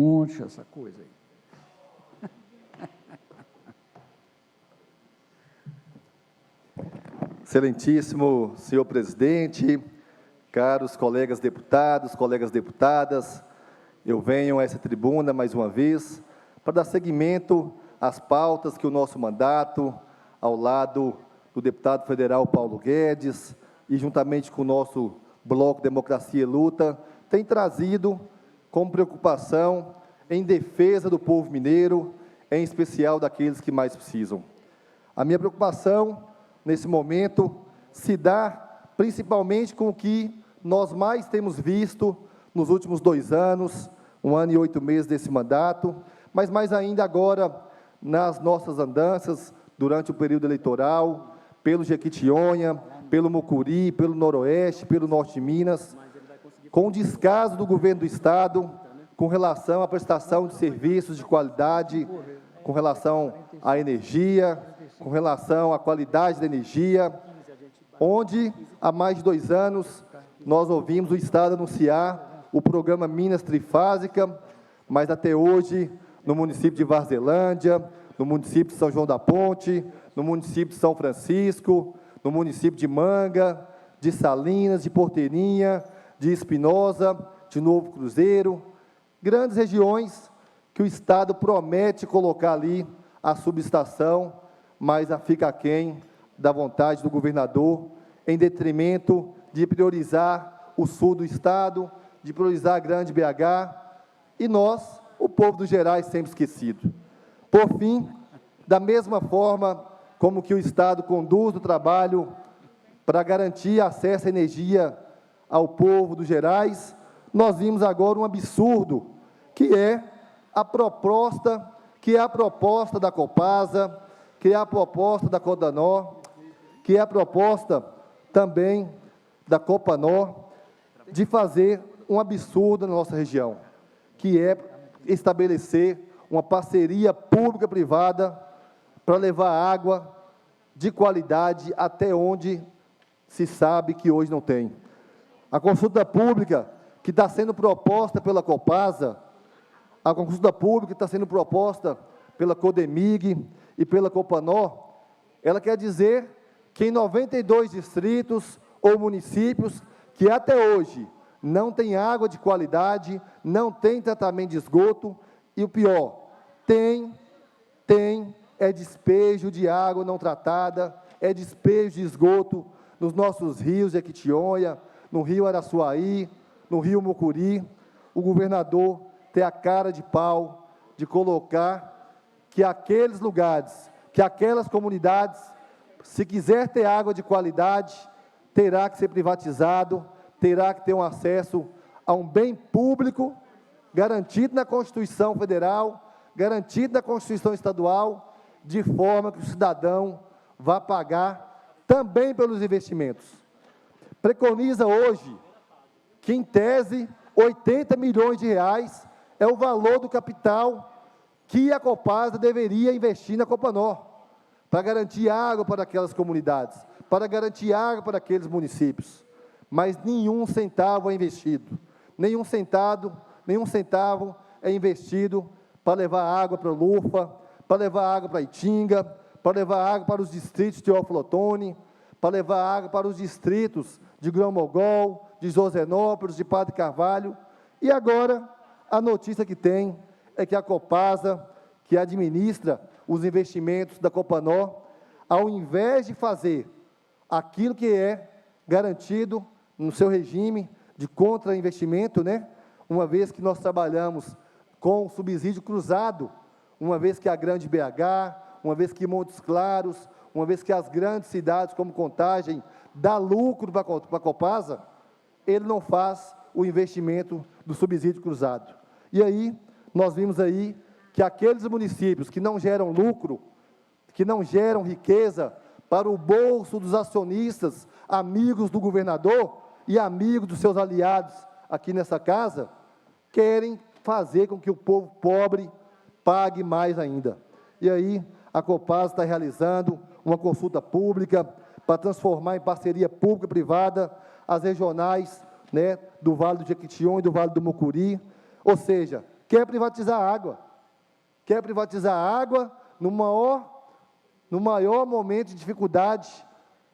ponte, essa coisa aí. Excelentíssimo senhor presidente, caros colegas deputados, colegas deputadas, eu venho a essa tribuna mais uma vez para dar seguimento às pautas que o nosso mandato, ao lado do deputado federal Paulo Guedes e juntamente com o nosso Bloco Democracia e Luta, tem trazido como preocupação em defesa do povo mineiro, em especial daqueles que mais precisam. A minha preocupação, nesse momento, se dá principalmente com o que nós mais temos visto nos últimos 2 anos, 1 ano e 8 meses desse mandato, mas mais ainda agora nas nossas andanças durante o período eleitoral, pelo Jequitinhonha, pelo Mucuri, pelo Noroeste, pelo Norte de Minas, com o descaso do governo do Estado com relação à prestação de serviços de qualidade, com relação à energia, com relação à qualidade da energia, onde, há mais de 2 anos, nós ouvimos o Estado anunciar o programa Minas Trifásica, mas até hoje, no município de Varzelândia, no município de São João da Ponte, no município de São Francisco, no município de Manga, de Salinas, de Porteirinha, de Espinosa, de Novo Cruzeiro, grandes regiões que o Estado promete colocar ali a subestação, mas fica aquém da vontade do governador, em detrimento de priorizar o sul do Estado, de priorizar a grande BH, e nós, o povo dos Gerais, sempre esquecido. Por fim, da mesma forma como que o Estado conduz o trabalho para garantir acesso à energia ao povo dos Gerais, nós vimos agora um absurdo, que é a proposta da Copasa, que é a proposta da Codanor, que é a proposta também da Copanor, de fazer um absurdo na nossa região, que é estabelecer uma parceria pública-privada para levar água de qualidade até onde se sabe que hoje não tem. A consulta pública que está sendo proposta pela Copasa, a consulta pública que está sendo proposta pela Codemig e pela Copanor, ela quer dizer que em 92 distritos ou municípios que até hoje não tem água de qualidade, não tem tratamento de esgoto, e o pior, é despejo de água não tratada, é despejo de esgoto nos nossos rios de Jequitinhonha, no rio Araçuaí, no rio Mucuri. O governador tem a cara de pau de colocar que aqueles lugares, que aquelas comunidades, se quiser ter água de qualidade, terá que ser privatizado, terá que ter um acesso a um bem público, garantido na Constituição Federal, garantido na Constituição Estadual, de forma que o cidadão vá pagar também pelos investimentos. Preconiza hoje que, em tese, 80 milhões de reais é o valor do capital que a Copasa deveria investir na Copanor, para garantir água para aquelas comunidades, para garantir água para aqueles municípios. Mas nenhum centavo é investido, nenhum centavo é investido para levar água para o Lufa, para levar água para Itinga, para levar água para os distritos de Teófilo, para levar água para os distritos de Grão-Mogol, de Josenópolis, de Padre Carvalho. E agora, a notícia que tem é que a Copasa, que administra os investimentos da Copanor, ao invés de fazer aquilo que é garantido no seu regime de contra-investimento, né? Uma vez que nós trabalhamos com subsídio cruzado, uma vez que a grande BH, uma vez que Montes Claros, uma vez que as grandes cidades como Contagem dá lucro para a Copasa, ele não faz o investimento do subsídio cruzado. E aí, nós vimos aí que aqueles municípios que não geram lucro, que não geram riqueza para o bolso dos acionistas, amigos do governador e amigos dos seus aliados aqui nessa casa, querem fazer com que o povo pobre pague mais ainda. E aí, a Copasa está realizando uma consulta pública para transformar em parceria pública-privada as regionais, né, do Vale do Jequitinhonha e do Vale do Mucuri, ou seja, quer privatizar a água. Quer privatizar a água no maior momento de dificuldade,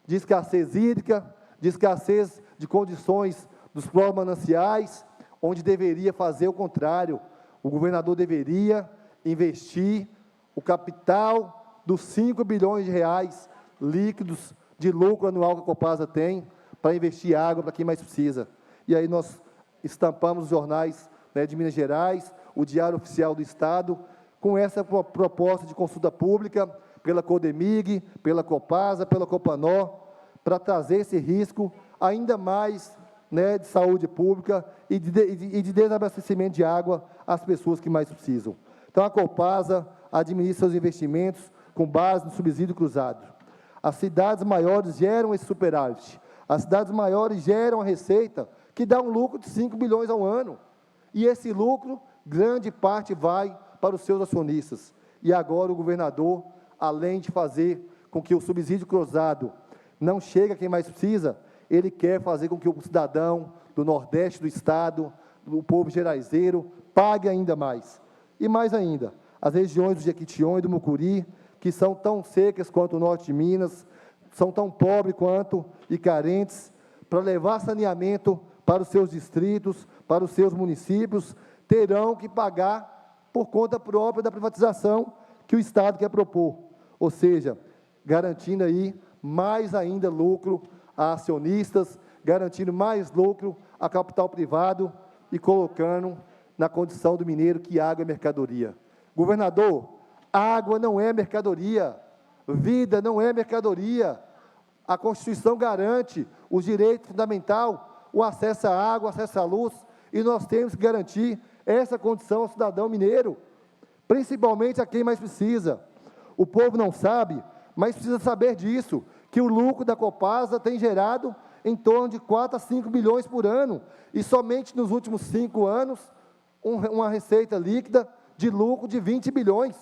de escassez hídrica, de escassez de condições dos próprios mananciais, onde deveria fazer o contrário. O governador deveria investir o capital dos 5 bilhões de reais líquidos de lucro anual que a Copasa tem para investir água para quem mais precisa. E aí nós estampamos os jornais, né, de Minas Gerais, o Diário Oficial do Estado, com essa proposta de consulta pública pela Codemig, pela Copasa, pela Copanó, para trazer esse risco ainda mais, né, de saúde pública e de desabastecimento de água às pessoas que mais precisam. Então, a Copasa administra seus investimentos com base no subsídio cruzado. As cidades maiores geram esse superávit. As cidades maiores geram a receita que dá um lucro de 5 bilhões ao ano. E esse lucro, grande parte vai para os seus acionistas. E agora o governador, além de fazer com que o subsídio cruzado não chegue a quem mais precisa, ele quer fazer com que o cidadão do Nordeste do Estado, o povo geraizeiro, pague ainda mais. E mais ainda, as regiões do Jequitinhonha e do Mucuri, que são tão secas quanto o norte de Minas, são tão pobres quanto e carentes, para levar saneamento para os seus distritos, para os seus municípios, terão que pagar por conta própria da privatização que o Estado quer propor. Ou seja, garantindo aí mais ainda lucro a acionistas, garantindo mais lucro a capital privado e colocando na condição do mineiro que água é mercadoria. Governador, água não é mercadoria, vida não é mercadoria. A Constituição garante o direito fundamental, o acesso à água, o acesso à luz, e nós temos que garantir essa condição ao cidadão mineiro, principalmente a quem mais precisa. O povo não sabe, mas precisa saber disso, que o lucro da Copasa tem gerado em torno de 4 a 5 bilhões por ano, e somente nos últimos 5 anos, uma receita líquida de lucro de 20 bilhões.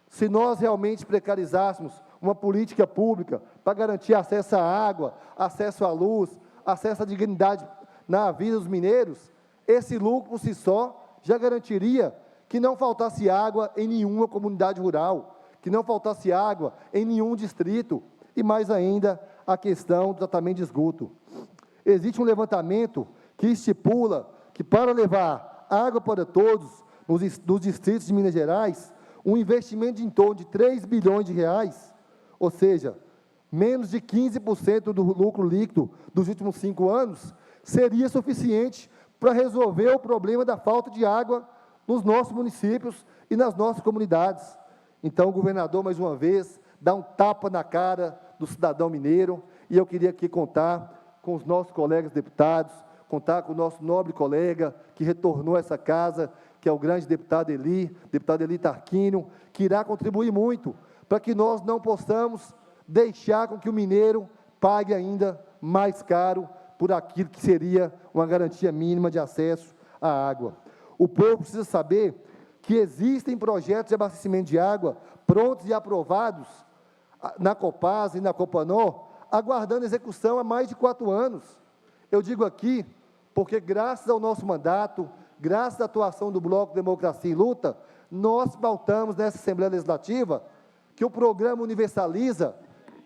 Se nós realmente precarizássemos uma política pública para garantir acesso à água, acesso à luz, acesso à dignidade na vida dos mineiros, esse lucro por si só já garantiria que não faltasse água em nenhuma comunidade rural, que não faltasse água em nenhum distrito, e mais ainda a questão do tratamento de esgoto. Existe um levantamento que estipula que para levar água para todos nos distritos de Minas Gerais, um investimento de em torno de 3 bilhões de reais, ou seja, menos de 15% do lucro líquido dos últimos 5 anos, seria suficiente para resolver o problema da falta de água nos nossos municípios e nas nossas comunidades. Então, o governador, mais uma vez, dá um tapa na cara do cidadão mineiro, e eu queria aqui contar com os nossos colegas deputados, contar com o nosso nobre colega que retornou a essa casa, que é o grande deputado Eli Tarquínio, que irá contribuir muito para que nós não possamos deixar com que o mineiro pague ainda mais caro por aquilo que seria uma garantia mínima de acesso à água. O povo precisa saber que existem projetos de abastecimento de água prontos e aprovados na Copasa e na Copanó, aguardando execução há mais de 4 anos. Eu digo aqui porque, graças ao nosso mandato, graças à atuação do Bloco Democracia e Luta, nós pautamos nessa Assembleia Legislativa que o programa Universaliza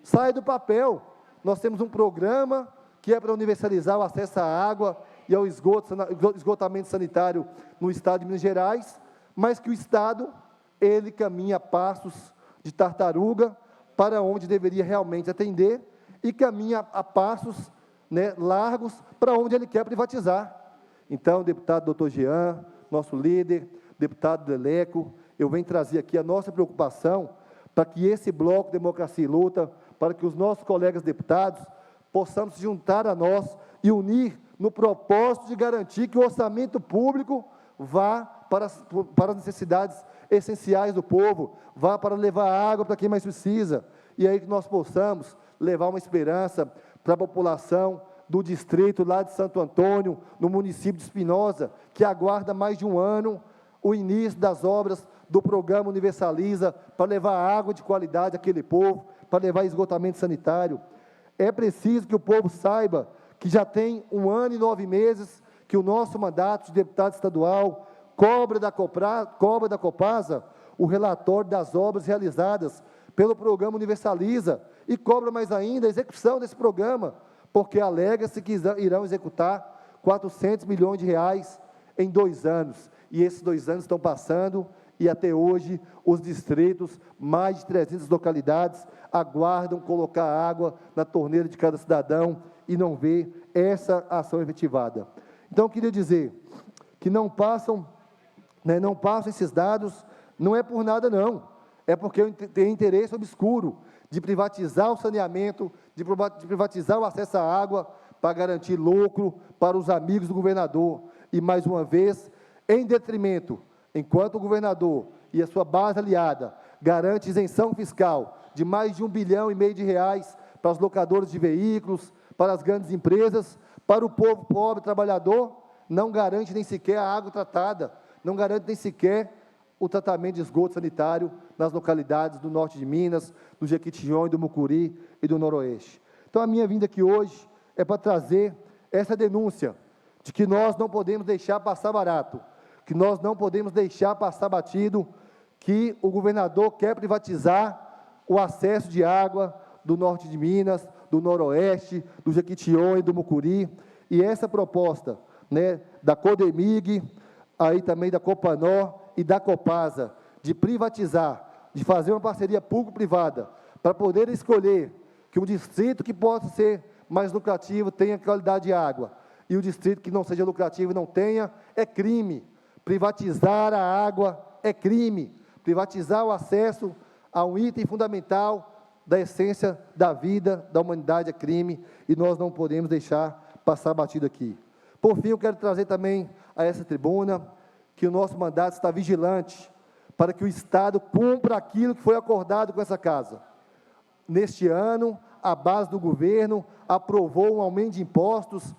sai do papel. Nós temos um programa que é para universalizar o acesso à água e ao esgotamento sanitário no Estado de Minas Gerais, mas que o Estado, ele caminha a passos de tartaruga para onde deveria realmente atender e caminha a passos, né, largos para onde ele quer privatizar. Então, deputado doutor Jean, nosso líder, deputado Leleco, eu venho trazer aqui a nossa preocupação para que esse Bloco Democracia e Luta, para que os nossos colegas deputados possamos se juntar a nós e unir no propósito de garantir que o orçamento público vá para as necessidades essenciais do povo, vá para levar água para quem mais precisa, e aí que nós possamos levar uma esperança para a população do distrito lá de Santo Antônio, no município de Espinosa, que aguarda mais de 1 ano o início das obras do programa Universaliza, para levar água de qualidade àquele povo, para levar esgotamento sanitário. É preciso que o povo saiba que já tem 1 ano e 9 meses que o nosso mandato de deputado estadual cobra da Copasa o relatório das obras realizadas pelo programa Universaliza e cobra mais ainda a execução desse programa, porque alega-se que irão executar 400 milhões de reais em 2 anos. E esses 2 anos estão passando e até hoje os distritos, mais de 300 localidades, aguardam colocar água na torneira de cada cidadão e não vê essa ação efetivada. Então, eu queria dizer que não passam esses dados, não é por nada não, é porque tem interesse obscuro de privatizar o saneamento, de privatizar o acesso à água para garantir lucro para os amigos do governador. E, mais uma vez, em detrimento, enquanto o governador e a sua base aliada garante isenção fiscal de mais de R$1,5 bilhão de reais para os locadores de veículos, para as grandes empresas, para o povo pobre, trabalhador, não garante nem sequer a água tratada, não garante nem sequer o tratamento de esgoto sanitário nas localidades do norte de Minas, do Jequitinhonha, do Mucuri e do Noroeste. Então, a minha vinda aqui hoje é para trazer essa denúncia de que nós não podemos deixar passar barato, que nós não podemos deixar passar batido, que o governador quer privatizar o acesso de água do norte de Minas, do Noroeste, do Jequitinhonha e do Mucuri, e essa proposta, da Codemig, aí também da Copanor e da Copasa, de privatizar, de fazer uma parceria público-privada, para poder escolher que um distrito que possa ser mais lucrativo tenha qualidade de água, e o distrito que não seja lucrativo e não tenha, é crime. Privatizar a água é crime. Privatizar o acesso a um item fundamental da essência da vida da humanidade é crime, e nós não podemos deixar passar batido aqui. Por fim, eu quero trazer também a essa tribuna que o nosso mandato está vigilante para que o Estado cumpra aquilo que foi acordado com essa casa. Neste ano, a base do governo aprovou um aumento de impostos,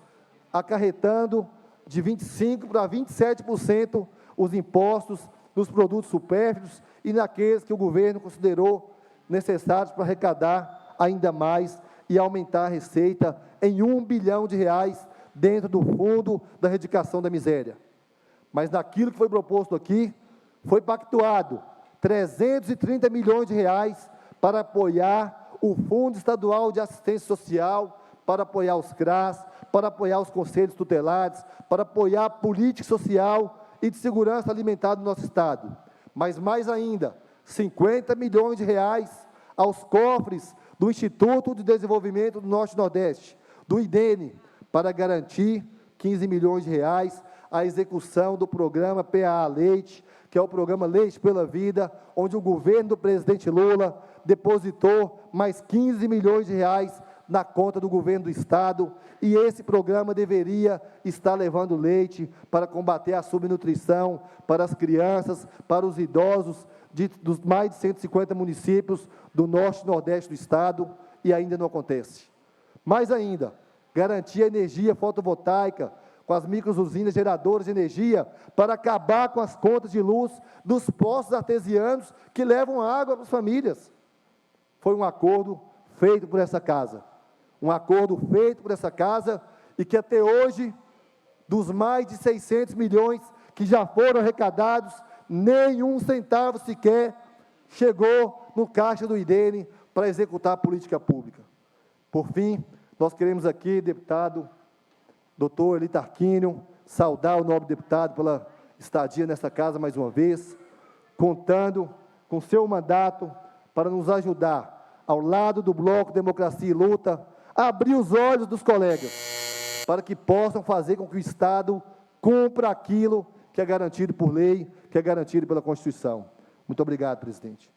acarretando de 25% para 27% os impostos nos produtos supérfluos e naqueles que o governo considerou necessários para arrecadar ainda mais e aumentar a receita em R$1 bilhão dentro do fundo da erradicação da miséria. Mas naquilo que foi proposto aqui, foi pactuado 330 milhões de reais para apoiar o Fundo Estadual de Assistência Social, para apoiar os CRAS, para apoiar os conselhos tutelares, para apoiar a política social e de segurança alimentar do nosso Estado. Mas mais ainda, 50 milhões de reais aos cofres do Instituto de Desenvolvimento do Norte e Nordeste, do IDENE, para garantir 15 milhões de reais a execução do programa PAA Leite, que é o programa Leite pela Vida, onde o governo do presidente Lula depositou mais 15 milhões de reais na conta do governo do Estado, e esse programa deveria estar levando leite para combater a subnutrição para as crianças, para os idosos, dos mais de 150 municípios do Norte e Nordeste do Estado, e ainda não acontece. Mais ainda, garantir a energia fotovoltaica com as microusinas geradoras de energia para acabar com as contas de luz dos poços artesianos que levam água para as famílias. Foi um acordo feito por essa casa. Um acordo feito por essa casa e que até hoje, dos mais de 600 milhões que já foram arrecadados, nenhum centavo sequer chegou no caixa do IDENE para executar a política pública. Por fim, nós queremos aqui, deputado, doutor Eli Tarquínio, saudar o nobre deputado pela estadia nessa casa mais uma vez, contando com seu mandato para nos ajudar, ao lado do Bloco Democracia e Luta, a abrir os olhos dos colegas, para que possam fazer com que o Estado cumpra aquilo que é garantido por lei, que é garantido pela Constituição. Muito obrigado, presidente.